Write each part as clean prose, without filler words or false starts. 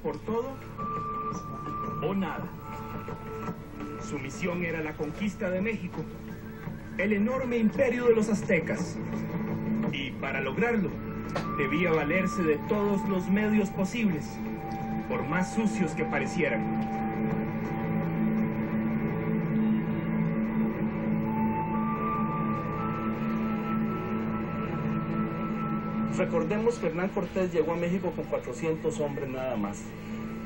por todo o nada. Su misión era la conquista de México, el enorme imperio de los aztecas. Y para lograrlo, debía valerse de todos los medios posibles, por más sucios que parecieran. Recordemos que Hernán Cortés llegó a México con 400 hombres nada más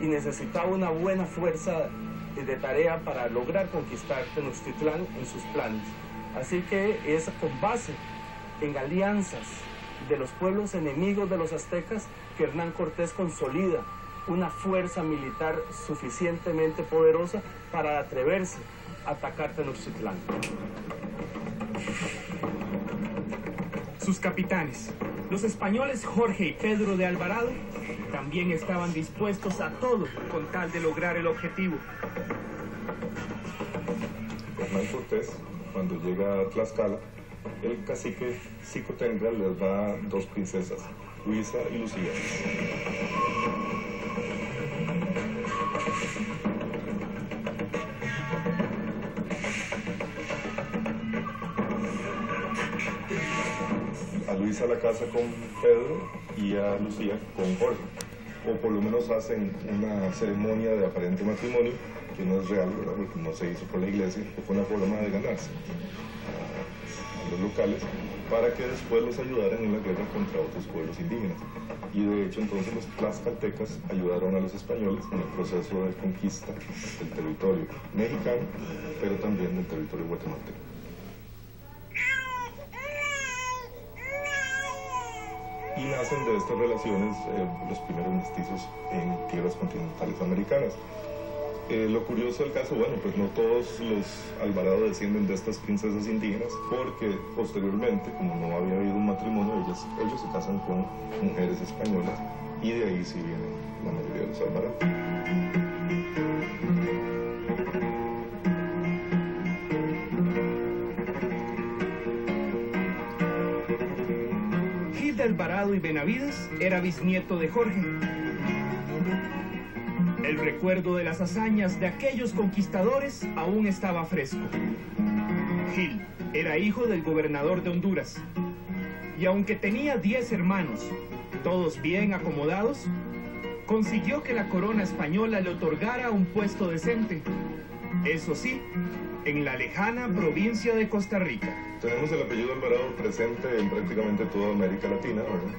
y necesitaba una buena fuerza de tarea para lograr conquistar Tenochtitlán en sus planes. Así que es con base en alianzas de los pueblos enemigos de los aztecas que Hernán Cortés consolida una fuerza militar suficientemente poderosa para atreverse a atacar Tenochtitlán. Sus capitanes, los españoles Jorge y Pedro de Alvarado, también estaban dispuestos a todo con tal de lograr el objetivo. Hernán Cortés, cuando llega a Tlaxcala, el cacique Xicotenga les da dos princesas, Luisa y Lucía. A Luisa la casa con Pedro y a Lucía con Jorge, o por lo menos hacen una ceremonia de aparente matrimonio que no es real, ¿verdad? Porque no se hizo por la iglesia, que fue una forma de ganarse a los locales para que después los ayudaran en la guerra contra otros pueblos indígenas. Y de hecho entonces los tlaxcaltecas ayudaron a los españoles en el proceso de conquista del territorio mexicano, pero también del territorio guatemalteco. Y nacen de estas relaciones los primeros mestizos en tierras continentales americanas. Lo curioso del caso, bueno, pues no todos los Alvarado descienden de estas princesas indígenas, porque posteriormente, como no había habido un matrimonio, ellos se casan con mujeres españolas, y de ahí sí vienen la mayoría de los Alvarado. Gil de Alvarado y Benavides era bisnieto de Jorge. El recuerdo de las hazañas de aquellos conquistadores aún estaba fresco. Gil era hijo del gobernador de Honduras, y aunque tenía 10 hermanos, todos bien acomodados, consiguió que la corona española le otorgara un puesto decente. Eso sí, en la lejana provincia de Costa Rica. Tenemos el apellido Alvarado presente en prácticamente toda América Latina, ¿verdad?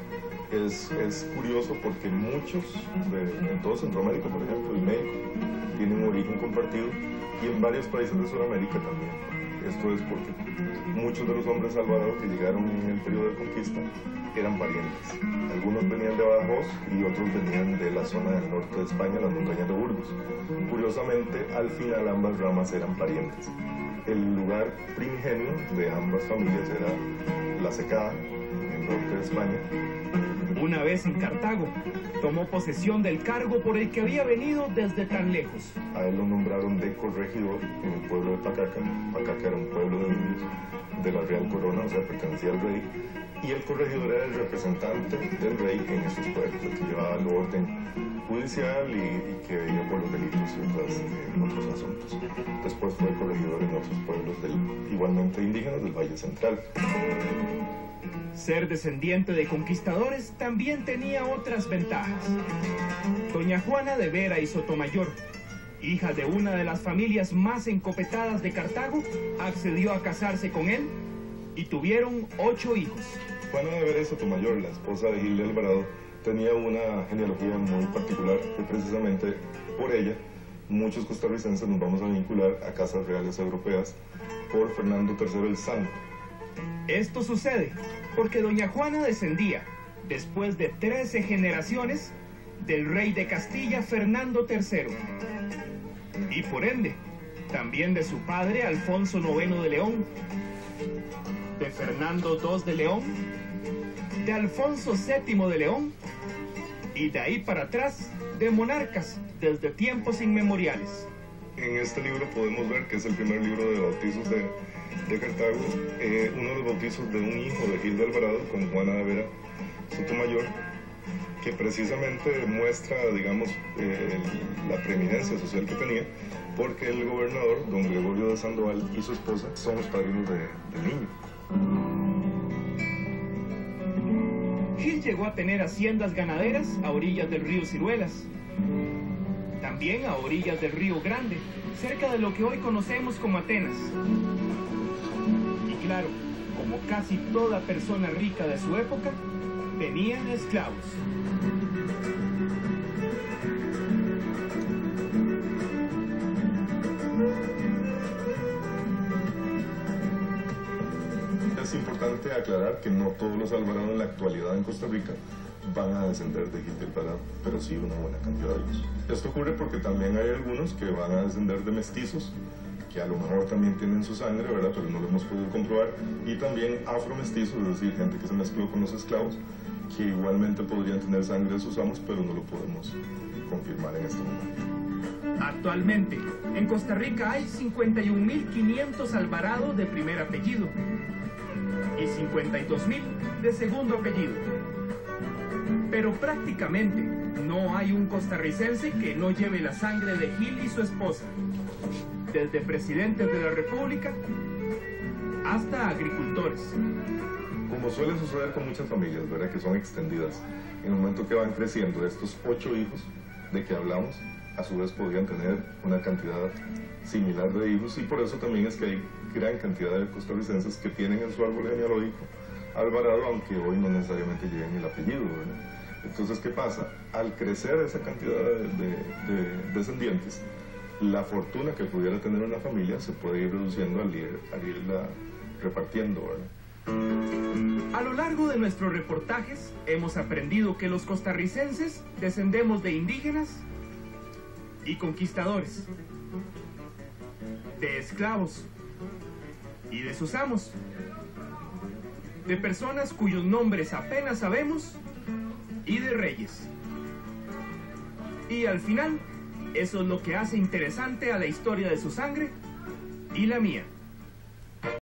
Es curioso porque muchos, en todo Centroamérica, por ejemplo, y México, tienen un origen compartido, y en varios países de Sudamérica también. Esto es porque muchos de los hombres Alvarado que llegaron en el periodo de conquista eran parientes. Algunos venían de Badajoz y otros venían de la zona del norte de España, las montañas de Burgos. Curiosamente, al final ambas ramas eran parientes. El lugar primigenio de ambas familias era La Secada, en el norte de España. Una vez en Cartago, tomó posesión del cargo por el que había venido desde tan lejos. A él lo nombraron de corregidor en el pueblo de Pacaca. Pacaca era un pueblo de indios de la Real Corona, o sea, pertenecía al rey. Y el corregidor era el representante del rey en esos pueblos, el que llevaba el orden judicial y que veía por los delitos y otros asuntos. Después fue corregidor en otros pueblos igualmente indígenas del Valle Central. Ser descendiente de conquistadores también tenía otras ventajas. Doña Juana de Vera y Sotomayor, hija de una de las familias más encopetadas de Cartago, accedió a casarse con él y tuvieron 8 hijos. Juana de Vera y Sotomayor, la esposa de Gil de Alvarado, tenía una genealogía muy particular, que precisamente por ella muchos costarricenses nos vamos a vincular a casas reales europeas por Fernando III el Santo. Esto sucede porque doña Juana descendía, después de 13 generaciones, del rey de Castilla Fernando III. Y por ende, también de su padre Alfonso IX de León, de Fernando II de León, de Alfonso VII de León, y de ahí para atrás, de monarcas desde tiempos inmemoriales. En este libro podemos ver que es el primer libro de bautizos de Cartago, uno de los bautizos de un hijo de Gil de Alvarado con Juana de Vera Sotomayor, que precisamente muestra, digamos, la preeminencia social que tenía, porque el gobernador, don Gregorio de Sandoval, y su esposa son los padrinos del niño. Gil llegó a tener haciendas ganaderas a orillas del río Ciruelas, también a orillas del río Grande, cerca de lo que hoy conocemos como Atenas. Y claro, como casi toda persona rica de su época, tenían esclavos. Es importante aclarar que no todos los Alvarado en la actualidad en Costa Rica van a descender de Gil de Alvarado, pero sí una buena cantidad de ellos. Esto ocurre porque también hay algunos que van a descender de mestizos, que a lo mejor también tienen su sangre, ¿verdad? Pero no lo hemos podido comprobar, y también afromestizos, es decir, gente que se mezcló con los esclavos, que igualmente podrían tener sangre de sus amos, pero no lo podemos confirmar en este momento. Actualmente, en Costa Rica hay 51.500 Alvarado de primer apellido y 52.000 de segundo apellido. Pero prácticamente no hay un costarricense que no lleve la sangre de Gil y su esposa, desde presidentes de la República hasta agricultores. Como suele suceder con muchas familias, ¿verdad?, que son extendidas, en el momento que van creciendo, estos 8 hijos de que hablamos, a su vez podrían tener una cantidad similar de hijos, y por eso también es que hay gran cantidad de costarricenses que tienen en su árbol genealógico Alvarado, aunque hoy no necesariamente lleven el apellido, ¿verdad? Entonces, ¿qué pasa? Al crecer esa cantidad de descendientes, la fortuna que pudiera tener una familia se puede ir reduciendo al irla repartiendo, ¿verdad? A lo largo de nuestros reportajes hemos aprendido que los costarricenses descendemos de indígenas y conquistadores, de esclavos y de sus amos, de personas cuyos nombres apenas sabemos y de reyes. Y al final, eso es lo que hace interesante a la historia de su sangre y la mía.